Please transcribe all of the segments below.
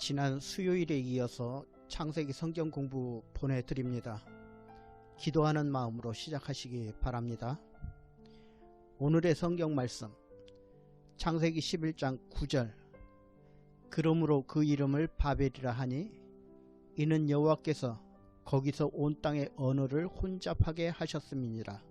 지난 수요일에 이어서 창세기 성경 공부 보내드립니다. 기도하는 마음으로 시작하시기 바랍니다. 오늘의 성경 말씀 창세기 11장 9절 그러므로 그 이름을 바벨이라 하니 이는 여호와께서 거기서 온 땅의 언어를 혼잡하게 하셨음이니라.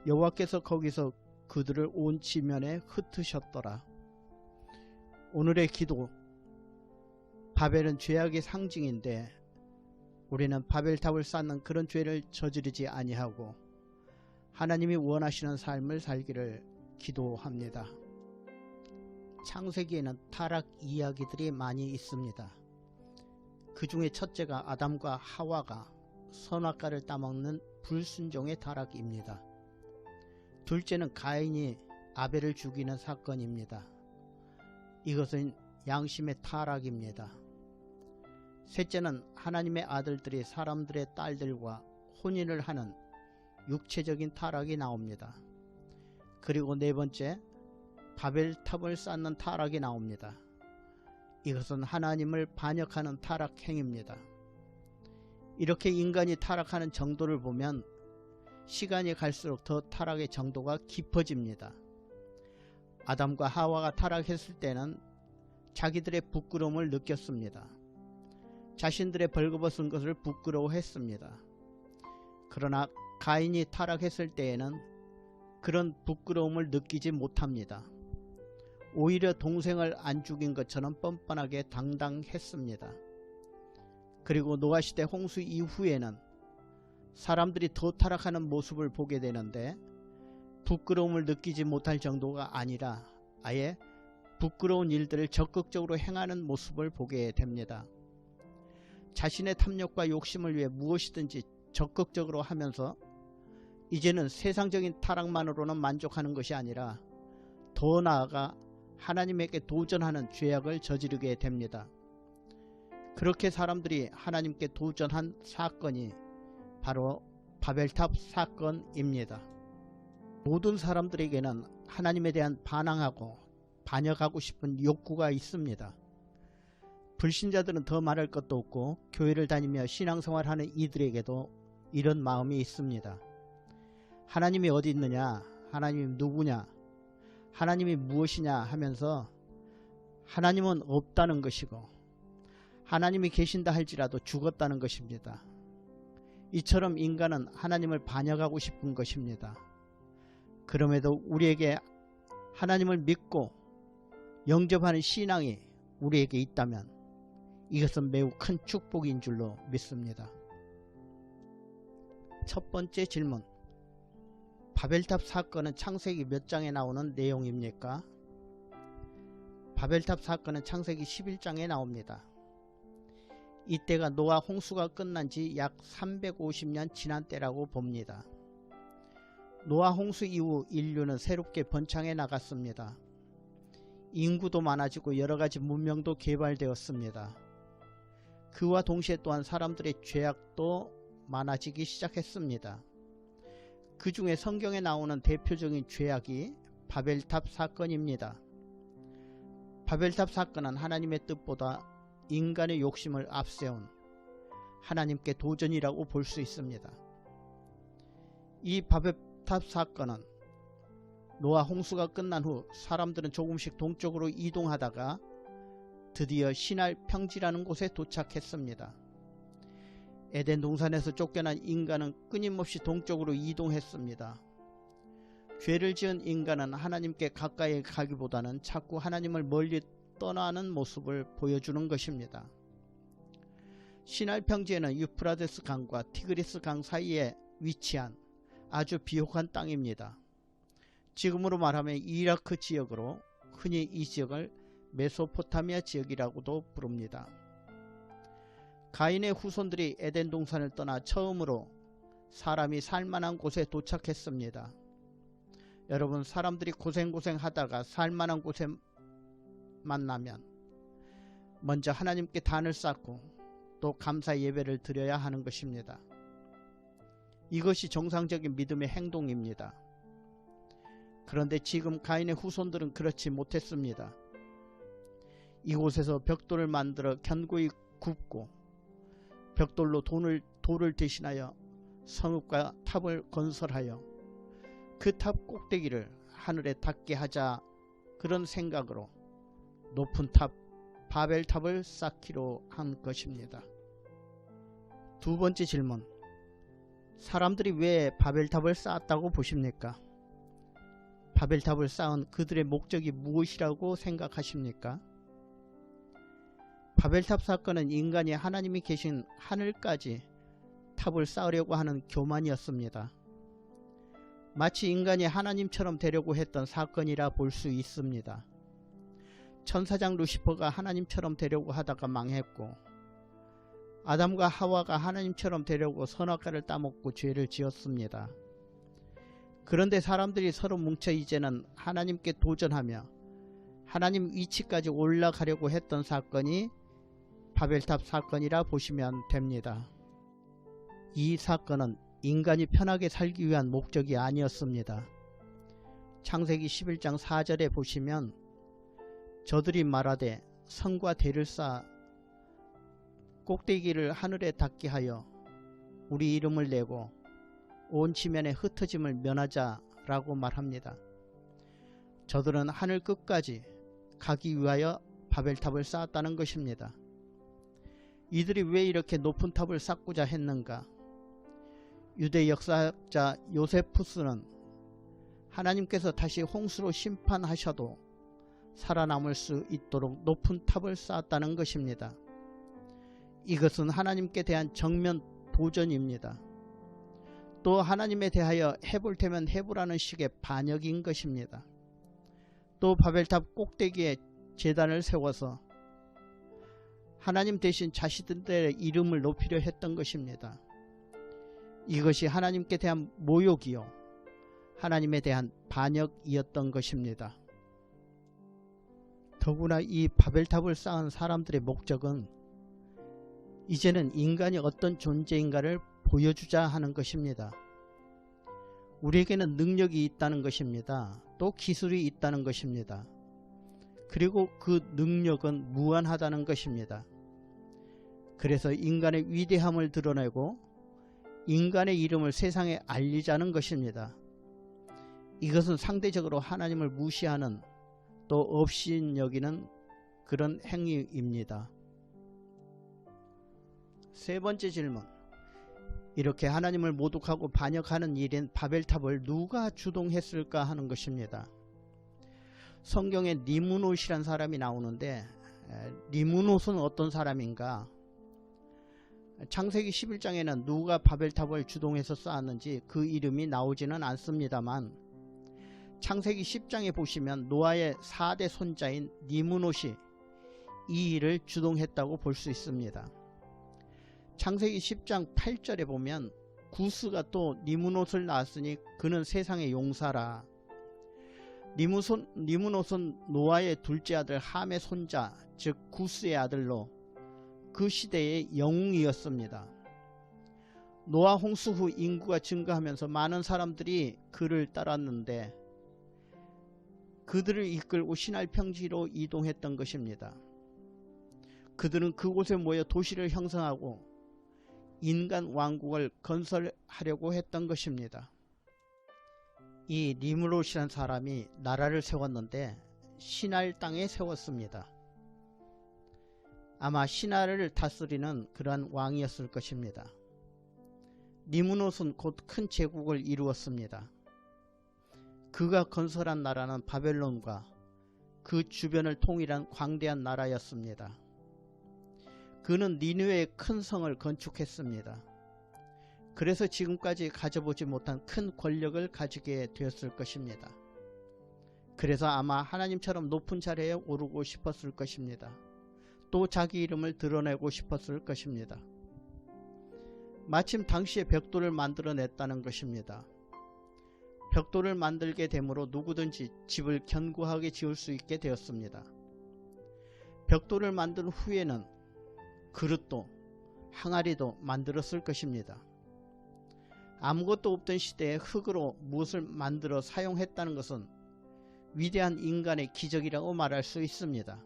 여호와께서 거기서 그들을 온 지면에 흩으셨더라. 오늘의 기도 바벨은 죄악의 상징인데 우리는 바벨탑을 쌓는 그런 죄를 저지르지 아니하고 하나님이 원하시는 삶을 살기를 기도합니다. 창세기에는 타락 이야기들이 많이 있습니다. 그 중에 첫째가 아담과 하와가 선악과를 따먹는 불순종의 타락입니다. 둘째는 가인이 아벨을 죽이는 사건입니다. 이것은 양심의 타락입니다. 셋째는 하나님의 아들들이 사람들의 딸들과 혼인을 하는 육체적인 타락이 나옵니다. 그리고 네 번째, 바벨탑을 쌓는 타락이 나옵니다. 이것은 하나님을 반역하는 타락 행위입니다. 이렇게 인간이 타락하는 정도를 보면 시간이 갈수록 더 타락의 정도가 깊어집니다. 아담과 하와가 타락했을 때는 자기들의 부끄러움을 느꼈습니다. 자신들의 벌거벗은 것을 부끄러워했습니다. 그러나 가인이 타락했을 때에는 그런 부끄러움을 느끼지 못합니다. 오히려 동생을 안 죽인 것처럼 뻔뻔하게 당당했습니다. 그리고 노아시대 홍수 이후에는 사람들이 더 타락하는 모습을 보게 되는데 부끄러움을 느끼지 못할 정도가 아니라 아예 부끄러운 일들을 적극적으로 행하는 모습을 보게 됩니다. 자신의 탐욕과 욕심을 위해 무엇이든지 적극적으로 하면서 이제는 세상적인 타락만으로는 만족하는 것이 아니라 더 나아가 하나님에게 도전하는 죄악을 저지르게 됩니다. 그렇게 사람들이 하나님께 도전한 사건이 바로 바벨탑 사건입니다. 모든 사람들에게는 하나님에 대한 반항하고 반역하고 싶은 욕구가 있습니다. 불신자들은 더 말할 것도 없고 교회를 다니며 신앙생활하는 이들에게도 이런 마음이 있습니다. 하나님이 어디 있느냐, 하나님이 누구냐, 하나님이 무엇이냐 하면서 하나님은 없다는 것이고 하나님이 계신다 할지라도 죽었다는 것입니다. 이처럼 인간은 하나님을 반역하고 싶은 것입니다. 그럼에도 우리에게 하나님을 믿고 영접하는 신앙이 우리에게 있다면 이것은 매우 큰 축복인 줄로 믿습니다. 첫 번째 질문, 바벨탑 사건은 창세기 몇 장에 나오는 내용입니까? 바벨탑 사건은 창세기 11장에 나옵니다. 이때가 노아 홍수가 끝난 지 약 350년 지난 때라고 봅니다. 노아 홍수 이후 인류는 새롭게 번창해 나갔습니다. 인구도 많아지고 여러가지 문명도 개발되었습니다. 그와 동시에 또한 사람들의 죄악도 많아지기 시작했습니다. 그 중에 성경에 나오는 대표적인 죄악이 바벨탑 사건입니다. 바벨탑 사건은 하나님의 뜻보다 인간의 욕심을 앞세운 하나님께 도전이라고 볼 수 있습니다. 이 바벨탑 사건은 노아 홍수가 끝난 후 사람들은 조금씩 동쪽으로 이동하다가 드디어 시날 평지라는 곳에 도착했습니다. 에덴 동산에서 쫓겨난 인간은 끊임없이 동쪽으로 이동했습니다. 죄를 지은 인간은 하나님께 가까이 가기보다는 자꾸 하나님을 멀리 떠나는 모습을 보여주는 것입니다. 시날 평지에는 유프라데스 강과 티그리스 강 사이에 위치한 아주 비옥한 땅입니다. 지금으로 말하면 이라크 지역으로 흔히 이 지역을 메소포타미아 지역이라고도 부릅니다. 가인의 후손들이 에덴 동산을 떠나 처음으로 사람이 살만한 곳에 도착했습니다. 여러분, 사람들이 고생하다가 살만한 곳에 만나면 먼저 하나님께 단을 쌓고 또 감사 예배를 드려야 하는 것입니다. 이것이 정상적인 믿음의 행동입니다. 그런데 지금 가인의 후손들은 그렇지 못했습니다. 이곳에서 벽돌을 만들어 견고히 굽고 벽돌로 돌을 대신하여 성읍과 탑을 건설하여 그 탑 꼭대기를 하늘에 닿게 하자, 그런 생각으로 높은 탑 바벨탑을 쌓기로 한 것입니다. 두 번째 질문. 사람들이 왜 바벨탑을 쌓았다고 보십니까? 바벨탑을 쌓은 그들의 목적이 무엇이라고 생각하십니까? 바벨탑 사건은 인간이 하나님이 계신 하늘까지 탑을 쌓으려고 하는 교만이었습니다. 마치 인간이 하나님처럼 되려고 했던 사건이라 볼 수 있습니다. 천사장 루시퍼가 하나님처럼 되려고 하다가 망했고, 아담과 하와가 하나님처럼 되려고 선악과를 따먹고 죄를 지었습니다. 그런데 사람들이 서로 뭉쳐 이제는 하나님께 도전하며 하나님 위치까지 올라가려고 했던 사건이 바벨탑 사건이라 보시면 됩니다. 이 사건은 인간이 편하게 살기 위한 목적이 아니었습니다. 창세기 11장 4절에 보시면 저들이 말하되 성과 대를 쌓아 꼭대기를 하늘에 닿게 하여 우리 이름을 내고 온 지면에 흩어짐을 면하자 라고 말합니다. 저들은 하늘 끝까지 가기 위하여 바벨탑을 쌓았다는 것입니다. 이들이 왜 이렇게 높은 탑을 쌓고자 했는가? 유대 역사학자 요세푸스는 하나님께서 다시 홍수로 심판하셔도 살아남을 수 있도록 높은 탑을 쌓았다는 것입니다. 이것은 하나님께 대한 정면 도전입니다. 또 하나님에 대하여 해볼 테면 해보라는 식의 반역인 것입니다. 또 바벨탑 꼭대기에 제단을 세워서 하나님 대신 자신들의 이름을 높이려 했던 것입니다. 이것이 하나님께 대한 모욕이요 하나님에 대한 반역이었던 것입니다. 더구나 이 바벨탑을 쌓은 사람들의 목적은 이제는 인간이 어떤 존재인가를 보여주자 하는 것입니다. 우리에게는 능력이 있다는 것입니다. 또 기술이 있다는 것입니다. 그리고 그 능력은 무한하다는 것입니다. 그래서 인간의 위대함을 드러내고 인간의 이름을 세상에 알리자는 것입니다. 이것은 상대적으로 하나님을 무시하는 또 업신여기는 그런 행위입니다. 세 번째 질문. 이렇게 하나님을 모독하고 반역하는 일인 바벨탑을 누가 주동했을까 하는 것입니다. 성경에 니므롯이란 사람이 나오는데 니므롯은 어떤 사람인가? 창세기 11장에는 누가 바벨탑을 주동해서 쌓았는지 그 이름이 나오지는 않습니다만 창세기 10장에 보시면 노아의 4대 손자인 니므롯이 이 일을 주동했다고 볼 수 있습니다. 창세기 10장 8절에 보면 구스가 또 니므롯을 낳았으니 그는 세상의 용사라. 니므롯은 노아의 둘째 아들 함의 손자 즉 구스의 아들로 그 시대의 영웅이었습니다. 노아 홍수 후 인구가 증가하면서 많은 사람들이 그를 따랐는데 그들을 이끌고 시날 평지로 이동했던 것입니다. 그들은 그곳에 모여 도시를 형성하고 인간 왕국을 건설하려고 했던 것입니다. 이 니므롯이라는 사람이 나라를 세웠는데 시날 땅에 세웠습니다. 아마 시날을 다스리는 그러한 왕이었을 것입니다. 니므롯은 곧 큰 제국을 이루었습니다. 그가 건설한 나라는 바벨론과 그 주변을 통일한 광대한 나라였습니다. 그는 니느웨의 큰 성을 건축했습니다. 그래서 지금까지 가져보지 못한 큰 권력을 가지게 되었을 것입니다. 그래서 아마 하나님처럼 높은 자리에 오르고 싶었을 것입니다. 또 자기 이름을 드러내고 싶었을 것입니다. 마침 당시에 벽돌을 만들어냈다는 것입니다. 벽돌을 만들게 되므로 누구든지 집을 견고하게 지을 수 있게 되었습니다. 벽돌을 만든 후에는 그릇도 항아리도 만들었을 것입니다. 아무것도 없던 시대에 흙으로 무엇을 만들어 사용했다는 것은 위대한 인간의 기적이라고 말할 수 있습니다.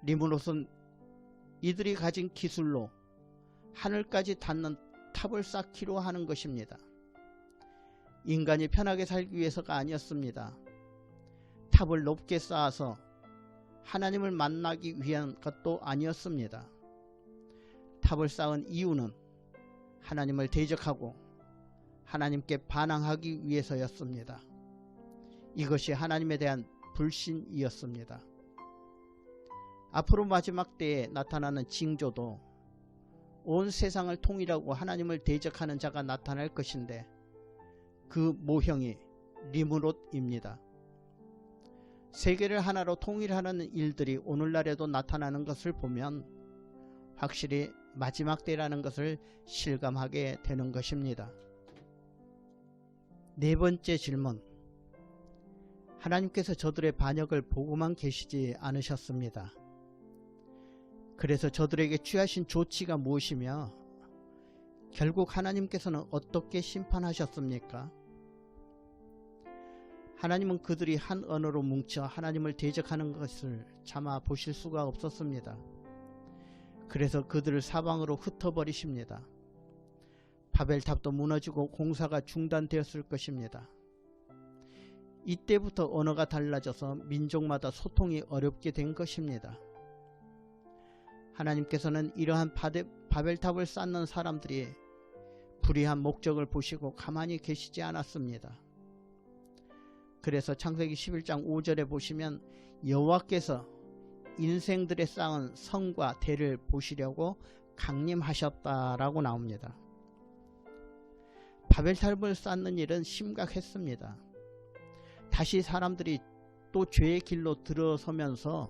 리므롯은 이들이 가진 기술로 하늘까지 닿는 탑을 쌓기로 하는 것입니다. 인간이 편하게 살기 위해서가 아니었습니다. 탑을 높게 쌓아서 하나님을 만나기 위한 것도 아니었습니다. 탑을 쌓은 이유는 하나님을 대적하고 하나님께 반항하기 위해서였습니다. 이것이 하나님에 대한 불신이었습니다. 앞으로 마지막 때에 나타나는 징조도 온 세상을 통일하고 하나님을 대적하는 자가 나타날 것인데 그 모형이 리므롯입니다. 세계를 하나로 통일하는 일들이 오늘날에도 나타나는 것을 보면 확실히 마지막 때라는 것을 실감하게 되는 것입니다. 네 번째 질문. 하나님께서 저들의 반역을 보고만 계시지 않으셨습니다. 그래서 저들에게 취하신 조치가 무엇이며 결국 하나님께서는 어떻게 심판하셨습니까? 하나님은 그들이 한 언어로 뭉쳐 하나님을 대적하는 것을 참아 보실 수가 없었습니다. 그래서 그들을 사방으로 흩어버리십니다. 바벨탑도 무너지고 공사가 중단되었을 것입니다. 이때부터 언어가 달라져서 민족마다 소통이 어렵게 된 것입니다. 하나님께서는 이러한 바벨탑을 쌓는 사람들이 불의한 목적을 보시고 가만히 계시지 않았습니다. 그래서 창세기 11장 5절에 보시면 여호와께서 인생들의 쌓은 성과 대를 보시려고 강림하셨다라고 나옵니다. 바벨탑을 쌓는 일은 심각했습니다. 다시 사람들이 또 죄의 길로 들어서면서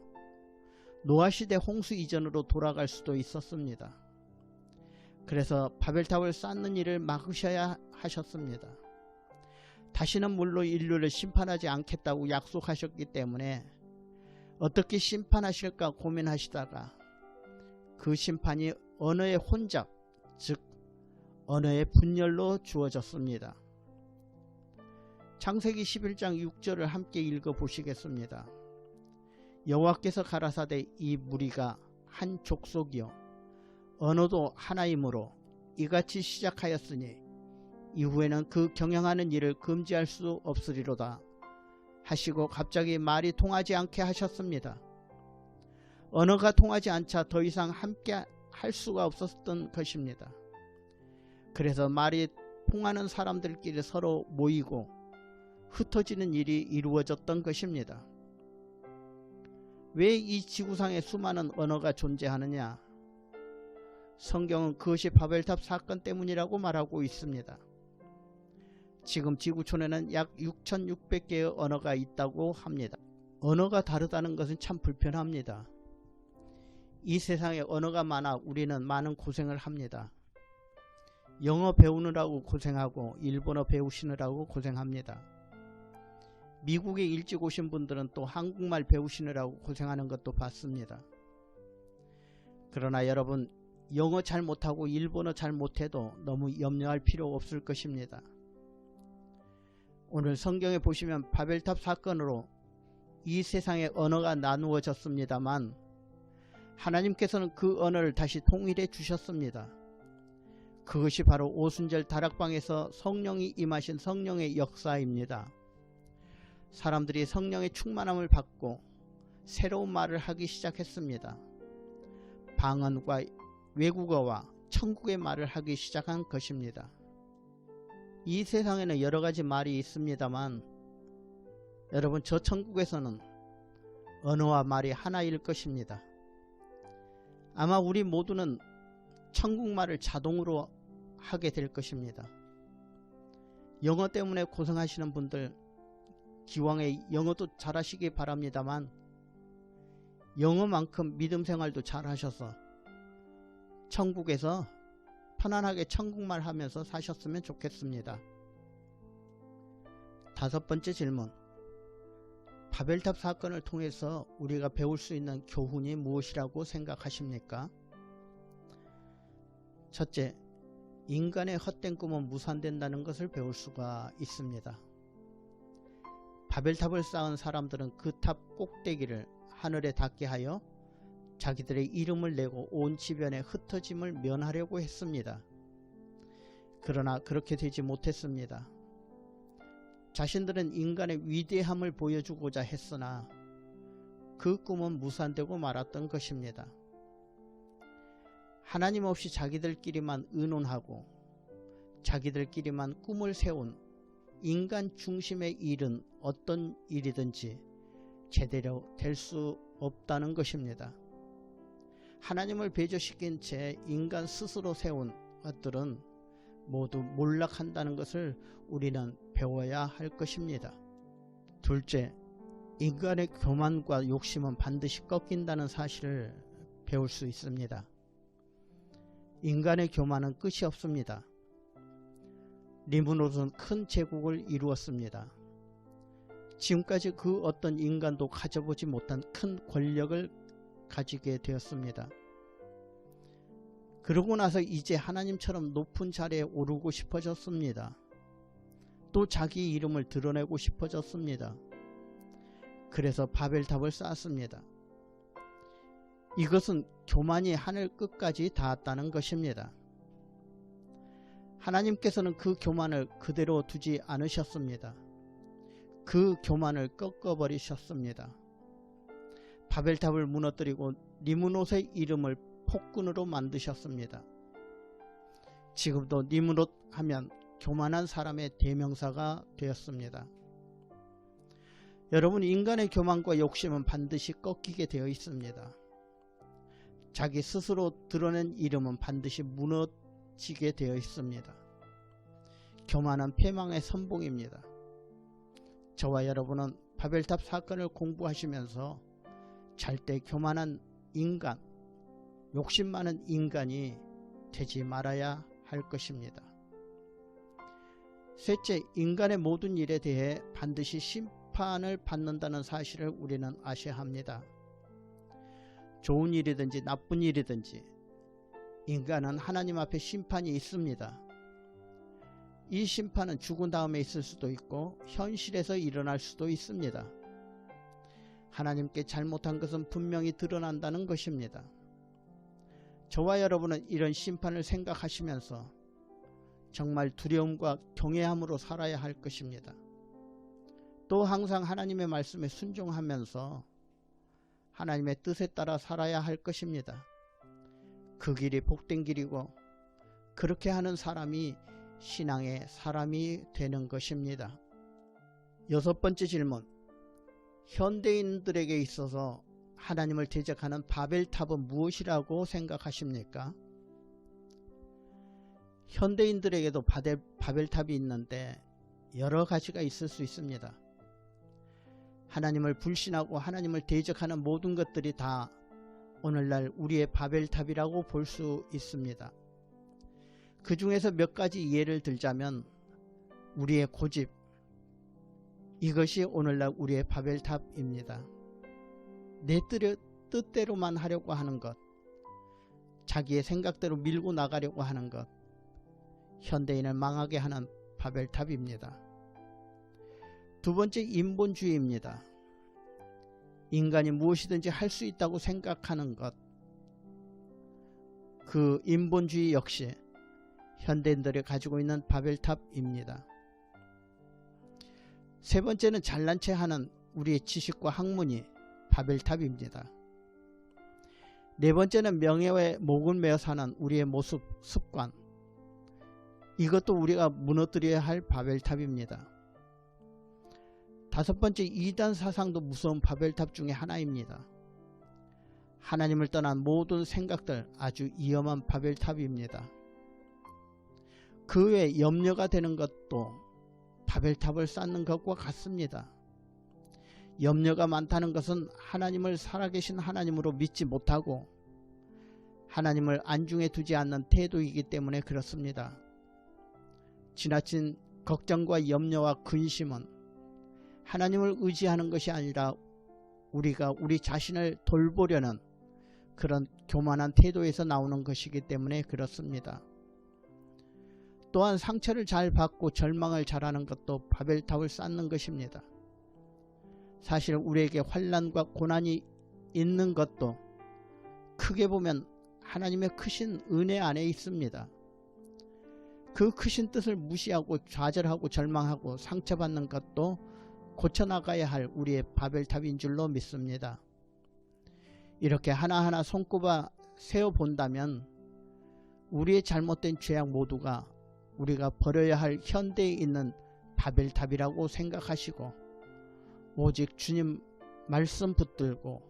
노아시대 홍수 이전으로 돌아갈 수도 있었습니다. 그래서 바벨탑을 쌓는 일을 막으셔야 하셨습니다. 다시는 물로 인류를 심판하지 않겠다고 약속하셨기 때문에 어떻게 심판하실까 고민하시다가 그 심판이 언어의 혼잡, 즉 언어의 분열로 주어졌습니다. 창세기 11장 6절을 함께 읽어보시겠습니다. 여호와께서 가라사대 이 무리가 한 족속이요 언어도 하나이므로 이같이 시작하였으니 이후에는 그 경영하는 일을 금지할 수 없으리로다 하시고 갑자기 말이 통하지 않게 하셨습니다. 언어가 통하지 않자 더 이상 함께 할 수가 없었던 것입니다. 그래서 말이 통하는 사람들끼리 서로 모이고 흩어지는 일이 이루어졌던 것입니다. 왜 이 지구상에 수많은 언어가 존재하느냐? 성경은 그것이 바벨탑 사건 때문이라고 말하고 있습니다. 지금 지구촌에는 약 6,600개의 언어가 있다고 합니다. 언어가 다르다는 것은 참 불편합니다. 이 세상에 언어가 많아 우리는 많은 고생을 합니다. 영어 배우느라고 고생하고 일본어 배우시느라고 고생합니다. 미국에 일찍 오신 분들은 또 한국말 배우시느라고 고생하는 것도 봤습니다. 그러나 여러분, 영어 잘 못하고 일본어 잘 못해도 너무 염려할 필요 없을 것입니다. 오늘 성경에 보시면 바벨탑 사건으로 이 세상의 언어가 나누어졌습니다만 하나님께서는 그 언어를 다시 통일해 주셨습니다. 그것이 바로 오순절 다락방에서 성령이 임하신 성령의 역사입니다. 사람들이 성령의 충만함을 받고 새로운 말을 하기 시작했습니다. 방언과 외국어와 천국의 말을 하기 시작한 것입니다. 이 세상에는 여러 가지 말이 있습니다만 여러분, 저 천국에서는 언어와 말이 하나일 것입니다. 아마 우리 모두는 천국말을 자동으로 하게 될 것입니다. 영어 때문에 고생하시는 분들 기왕에 영어도 잘하시기 바랍니다만 영어만큼 믿음 생활도 잘 하셔서 천국에서 편안하게 천국말 하면서 사셨으면 좋겠습니다. 다섯 번째 질문. 바벨탑 사건을 통해서 우리가 배울 수 있는 교훈이 무엇이라고 생각하십니까? 첫째, 인간의 헛된 꿈은 무산된다는 것을 배울 수가 있습니다. 바벨탑을 쌓은 사람들은 그 탑 꼭대기를 하늘에 닿게 하여 자기들의 이름을 내고 온 지변에 흩어짐을 면하려고 했습니다. 그러나 그렇게 되지 못했습니다. 자신들은 인간의 위대함을 보여주고자 했으나 그 꿈은 무산되고 말았던 것입니다. 하나님 없이 자기들끼리만 의논하고 자기들끼리만 꿈을 세운 인간 중심의 일은 어떤 일이든지 제대로 될 수 없다는 것입니다. 하나님을 배제시킨 채 인간 스스로 세운 것들은 모두 몰락한다는 것을 우리는 배워야 할 것입니다. 둘째, 인간의 교만과 욕심은 반드시 꺾인다는 사실을 배울 수 있습니다. 인간의 교만은 끝이 없습니다. 니므롯은 큰 제국을 이루었습니다. 지금까지 그 어떤 인간도 가져보지 못한 큰 권력을 가지게 되었습니다. 그러고 나서 이제 하나님처럼 높은 자리에 오르고 싶어졌습니다. 또 자기 이름을 드러내고 싶어졌습니다. 그래서 바벨탑을 쌓았습니다. 이것은 교만이 하늘 끝까지 닿았다는 것입니다. 하나님께서는 그 교만을 그대로 두지 않으셨습니다. 그 교만을 꺾어버리셨습니다. 바벨탑을 무너뜨리고 니므롯의 이름을 폭군으로 만드셨습니다. 지금도 니므롯 하면 교만한 사람의 대명사가 되었습니다. 여러분, 인간의 교만과 욕심은 반드시 꺾이게 되어 있습니다. 자기 스스로 드러낸 이름은 반드시 무너지게 되어 있습니다. 교만은 패망의 선봉입니다. 저와 여러분은 바벨탑 사건을 공부하시면서 절대 교만한 인간, 욕심 많은 인간이 되지 말아야 할 것입니다. 셋째, 인간의 모든 일에 대해 반드시 심판을 받는다는 사실을 우리는 아셔야 합니다. 좋은 일이든지 나쁜 일이든지 인간은 하나님 앞에 심판이 있습니다. 이 심판은 죽은 다음에 있을 수도 있고 현실에서 일어날 수도 있습니다. 하나님께 잘못한 것은 분명히 드러난다는 것입니다. 저와 여러분은 이런 심판을 생각하시면서 정말 두려움과 경외함으로 살아야 할 것입니다. 또 항상 하나님의 말씀에 순종하면서 하나님의 뜻에 따라 살아야 할 것입니다. 그 길이 복된 길이고 그렇게 하는 사람이 신앙의 사람이 되는 것입니다. 여섯 번째 질문, 현대인들에게 있어서 하나님을 대적하는 바벨탑은 무엇이라고 생각하십니까? 현대인들에게도 바벨탑이 있는데 여러 가지가 있을 수 있습니다. 하나님을 불신하고 하나님을 대적하는 모든 것들이 다 오늘날 우리의 바벨탑이라고 볼 수 있습니다. 그 중에서 몇 가지 예를 들자면 우리의 고집, 이것이 오늘날 우리의 바벨탑입니다. 내 뜻대로만 하려고 하는 것, 자기의 생각대로 밀고 나가려고 하는 것, 현대인을 망하게 하는 바벨탑입니다. 두 번째, 인본주의입니다. 인간이 무엇이든지 할 수 있다고 생각하는 것, 그 인본주의 역시 현대인들이 가지고 있는 바벨탑입니다. 세 번째는 잘난 체 하는 우리의 지식과 학문이 바벨탑입니다. 네 번째는 명예에 목을 메어 사는 우리의 모습, 습관, 이것도 우리가 무너뜨려야 할 바벨탑입니다. 다섯 번째, 이단 사상도 무서운 바벨탑 중에 하나입니다. 하나님을 떠난 모든 생각들, 아주 위험한 바벨탑입니다. 그 외에 염려가 되는 것도 바벨탑을 쌓는 것과 같습니다. 염려가 많다는 것은 하나님을 살아계신 하나님으로 믿지 못하고 하나님을 안중에 두지 않는 태도이기 때문에 그렇습니다. 지나친 걱정과 염려와 근심은 하나님을 의지하는 것이 아니라 우리가 우리 자신을 돌보려는 그런 교만한 태도에서 나오는 것이기 때문에 그렇습니다. 또한 상처를 잘 받고 절망을 잘하는 것도 바벨탑을 쌓는 것입니다. 사실 우리에게 환난과 고난이 있는 것도 크게 보면 하나님의 크신 은혜 안에 있습니다. 그 크신 뜻을 무시하고 좌절하고 절망하고 상처받는 것도 고쳐나가야 할 우리의 바벨탑인 줄로 믿습니다. 이렇게 하나하나 손꼽아 세어본다면 우리의 잘못된 죄악 모두가 우리가 버려야 할 현대에 있는 바벨탑이라고 생각하시고 오직 주님 말씀 붙들고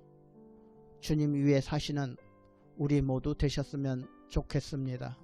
주님 위에 사시는 우리 모두 되셨으면 좋겠습니다.